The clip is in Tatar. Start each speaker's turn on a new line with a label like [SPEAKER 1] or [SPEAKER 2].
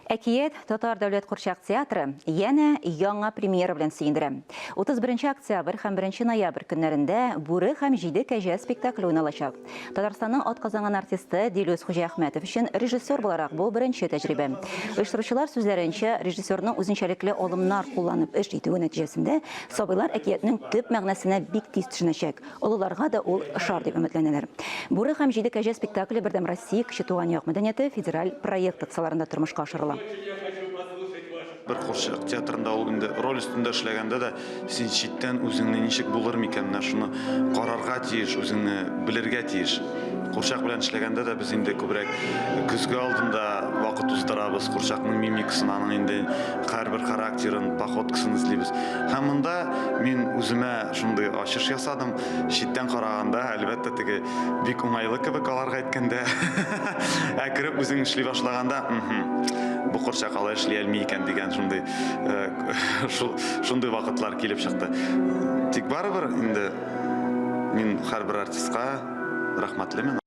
[SPEAKER 1] Әкиет Татар дәүләт курчак театры яна яңа премьера белән сөендерә. 31 октябрь һәм 1 ноябрь көннәрендә Бүре һәм Җиде кәҗә спектакле уйналачак. Татарстанның атказанган артисты Дилүс Хуҗаәхмәтов өчен режиссер буларак бу беренче тәҗрибә. Оештыручылар сүзләренчә, режиссерның үзенчәлекле алымнар кулланып эш итүе нәтиҗәсендә сабыйлар әкиятнең төп мәгънәсенә бик тиз төшенәчәк. Олыларга да ул ошар дип өметләнәләр. Бүре һәм Җиде кәҗә спектакле бердәм Россия кече туган як мәдәнияте федераль проект акцияларында тормышка ашырыла.
[SPEAKER 2] Bir Курчак театрында ул инде роль өстендә эшләгәндә дә син читтән үзеңне ничек булыр микән, шуны карарга тиеш, үзеңне белергә тиеш. Курчак белән эшләгәндә дә без инде күбрәк көзгә алдында вакыт уздырабыз, Курчакның мимикасын, аның инде һәрбер характерын, походкасын эзлибез. Һәм монда мин үземә шундый ачыш ясадым. Читтән караганда, әлбәттә, теге бик уңайлы кебек аларга әйткәндә, әкереп үзең эшли башлаганда, бу Курчак алай эшли алмый икән дигән шундый вакытлар килеп чыкты. Тик барыбер инде мин һәрбер артистка рәхмәтлемен.